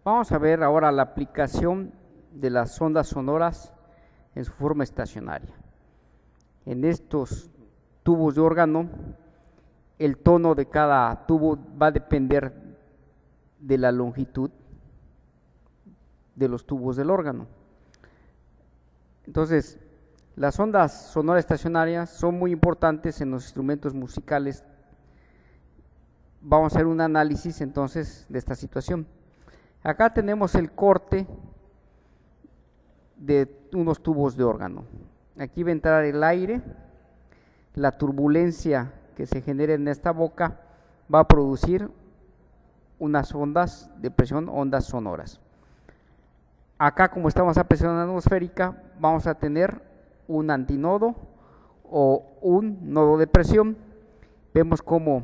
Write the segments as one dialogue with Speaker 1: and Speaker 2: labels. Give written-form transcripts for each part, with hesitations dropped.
Speaker 1: Vamos a ver ahora la aplicación de las ondas sonoras en su forma estacionaria. En estos tubos de órgano, el tono de cada tubo va a depender de la longitud de los tubos del órgano. Entonces, las ondas sonoras estacionarias son muy importantes en los instrumentos musicales. Vamos a hacer un análisis entonces de esta situación. Acá tenemos el corte de unos tubos de órgano. Aquí va a entrar el aire, la turbulencia que se genera en esta boca va a producir unas ondas de presión, ondas sonoras. Acá, como estamos a presión atmosférica, vamos a tener un antinodo o un nodo de presión. Vemos como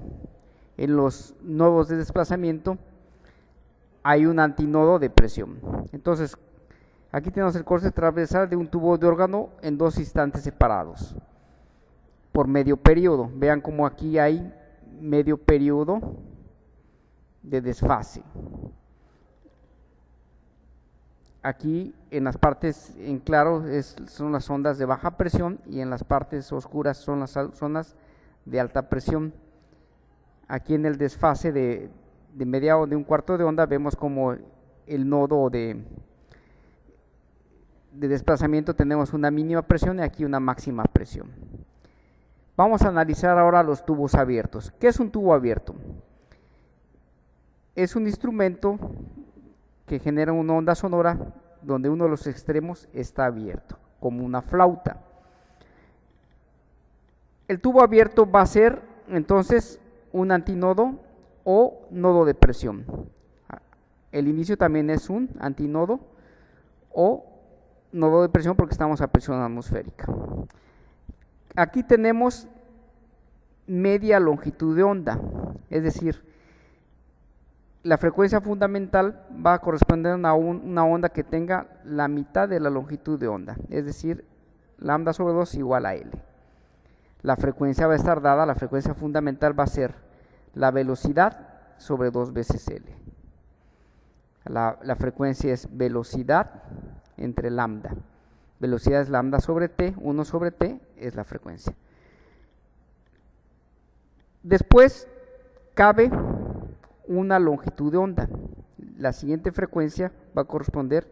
Speaker 1: en los nodos de desplazamiento hay un antinodo de presión. Entonces, aquí tenemos el corte transversal de un tubo de órgano en dos instantes separados por medio periodo. Vean como aquí hay medio periodo de desfase. Aquí en las partes en claro son las ondas de baja presión y en las partes oscuras son las zonas de alta presión. Aquí en el desfase de media o de un cuarto de onda vemos como el nodo de desplazamiento tenemos una mínima presión y aquí una máxima presión. Vamos a analizar ahora los tubos abiertos. ¿Qué es un tubo abierto? Es un instrumento que genera una onda sonora donde uno de los extremos está abierto, como una flauta. El tubo abierto va a ser entonces un antinodo o nodo de presión. El inicio también es un antinodo o nodo de presión porque estamos a presión atmosférica. Aquí tenemos media longitud de onda, es decir, la frecuencia fundamental va a corresponder a una onda que tenga la mitad de la longitud de onda, es decir, lambda sobre 2 igual a L. La frecuencia va a estar dada, la frecuencia fundamental va a ser la velocidad sobre 2 veces L. La frecuencia es velocidad entre lambda. Velocidad es lambda sobre T, 1 sobre T es la frecuencia. Después cabe una longitud de onda. La siguiente frecuencia va a corresponder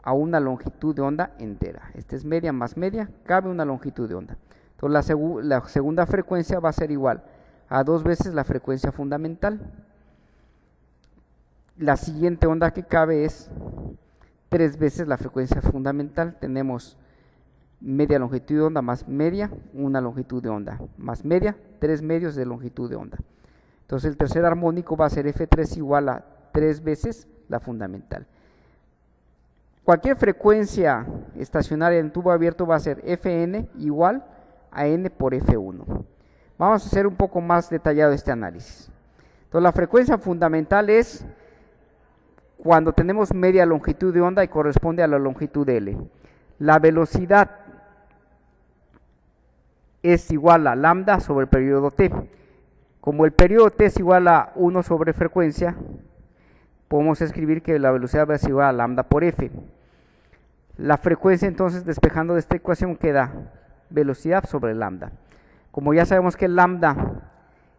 Speaker 1: a una longitud de onda entera. Esta es media más media, cabe una longitud de onda. Entonces la segunda frecuencia va a ser igual a 2 veces la frecuencia fundamental. La siguiente onda que cabe es 3 veces la frecuencia fundamental. Tenemos media longitud de onda más media, una longitud de onda más media, 3 medios de longitud de onda. Entonces el tercer armónico va a ser F3 igual a 3 veces la fundamental. Cualquier frecuencia estacionaria en tubo abierto va a ser Fn igual a n por F1. Vamos a hacer un poco más detallado este análisis. Entonces la frecuencia fundamental es cuando tenemos media longitud de onda y corresponde a la longitud L. La velocidad es igual a lambda sobre el periodo t. Como el periodo t es igual a 1 sobre frecuencia, podemos escribir que la velocidad va a ser igual a lambda por f. La frecuencia entonces, despejando de esta ecuación, queda velocidad sobre lambda. Como ya sabemos que lambda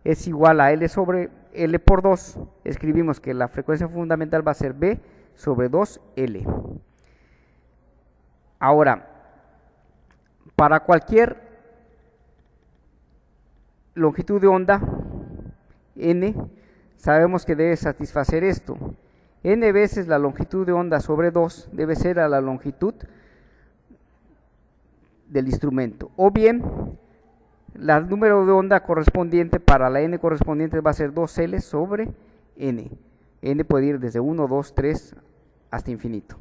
Speaker 1: es igual a L sobre L por 2, escribimos que la frecuencia fundamental va a ser B sobre 2L. Ahora, para cualquier longitud de onda, N, sabemos que debe satisfacer esto. N veces la longitud de onda sobre 2 debe ser a la longitud del instrumento. O bien, el número de onda correspondiente para la N correspondiente va a ser 2L sobre N. N puede ir desde 1, 2, 3 hasta infinito.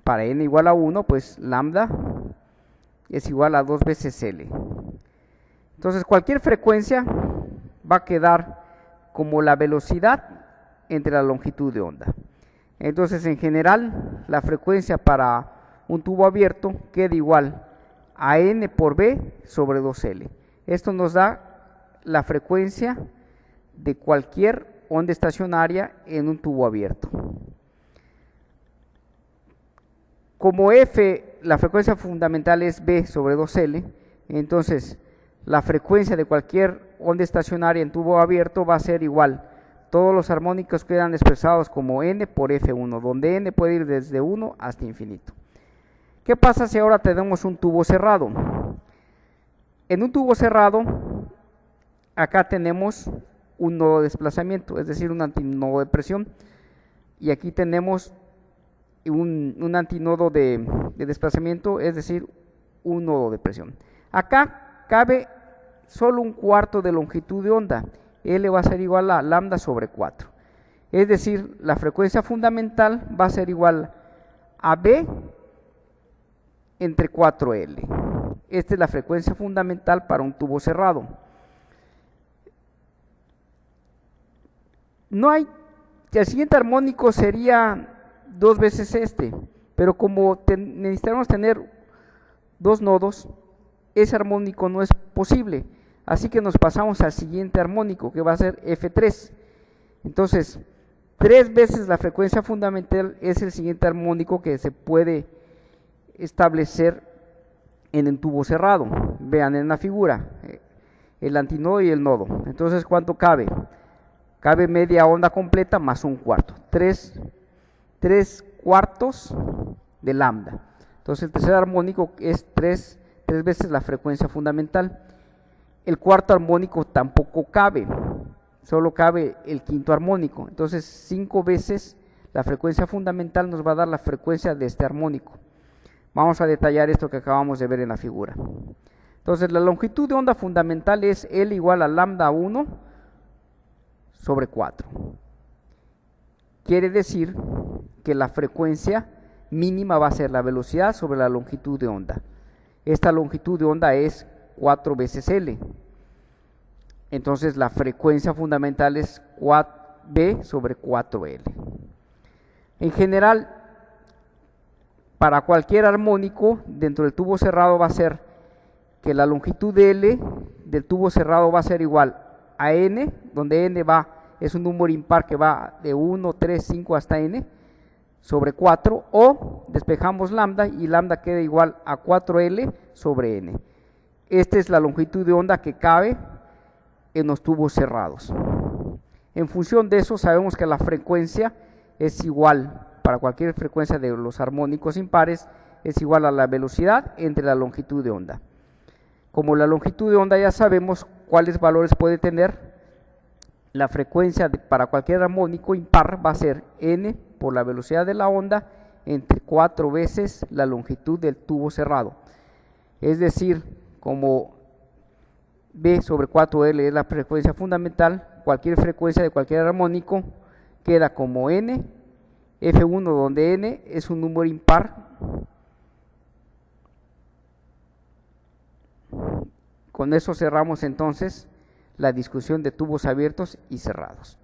Speaker 1: Para N igual a 1, pues lambda es igual a 2 veces L. Entonces cualquier frecuencia va a quedar como la velocidad entre la longitud de onda. Entonces en general la frecuencia para un tubo abierto queda igual a n por b sobre 2L. Esto nos da la frecuencia de cualquier onda estacionaria en un tubo abierto. Como F, la frecuencia fundamental es B sobre 2L, entonces la frecuencia de cualquier onda estacionaria en tubo abierto va a ser igual. Todos los armónicos quedan expresados como N por F1, donde N puede ir desde 1 hasta infinito. ¿Qué pasa si ahora tenemos un tubo cerrado? En un tubo cerrado, acá tenemos un nodo de desplazamiento, es decir, un antinodo de presión, y aquí tenemos un antinodo de desplazamiento, es decir, un nodo de presión. Acá cabe solo un cuarto de longitud de onda, L va a ser igual a lambda sobre 4. Es decir, la frecuencia fundamental va a ser igual a B entre 4L. Esta es la frecuencia fundamental para un tubo cerrado. El siguiente armónico sería 2 veces este, pero como necesitamos tener dos nodos, ese armónico no es posible. Así que nos pasamos al siguiente armónico, que va a ser F3. Entonces, 3 veces la frecuencia fundamental es el siguiente armónico que se puede establecer en el tubo cerrado. Vean en la figura, el antinodo y el nodo. Entonces, ¿cuánto cabe? Cabe media onda completa más un cuarto. 3 cuartos de lambda. Entonces, el tercer armónico es 3 veces la frecuencia fundamental. El cuarto armónico tampoco cabe, solo cabe el quinto armónico. Entonces 5 veces la frecuencia fundamental nos va a dar la frecuencia de este armónico. Vamos a detallar esto que acabamos de ver en la figura. Entonces la longitud de onda fundamental es L igual a lambda 1 sobre 4. Quiere decir que la frecuencia mínima va a ser la velocidad sobre la longitud de onda. Esta longitud de onda es 4 veces L. Entonces la frecuencia fundamental es B sobre 4L. En general, para cualquier armónico dentro del tubo cerrado va a ser que la longitud de L del tubo cerrado va a ser igual a N, donde N es un número impar que va de 1, 3, 5 hasta N, sobre 4, o despejamos lambda y lambda queda igual a 4L sobre N. Esta es la longitud de onda que cabe en los tubos cerrados. En función de eso sabemos que la frecuencia es igual, para cualquier frecuencia de los armónicos impares, es igual a la velocidad entre la longitud de onda. Como la longitud de onda ya sabemos cuáles valores puede tener, la frecuencia para cualquier armónico impar va a ser N por la velocidad de la onda entre 4 veces la longitud del tubo cerrado. Es decir, como B sobre 4L es la frecuencia fundamental, cualquier frecuencia de cualquier armónico queda como N, F1 donde N es un número impar. Con eso cerramos entonces la discusión de tubos abiertos y cerrados.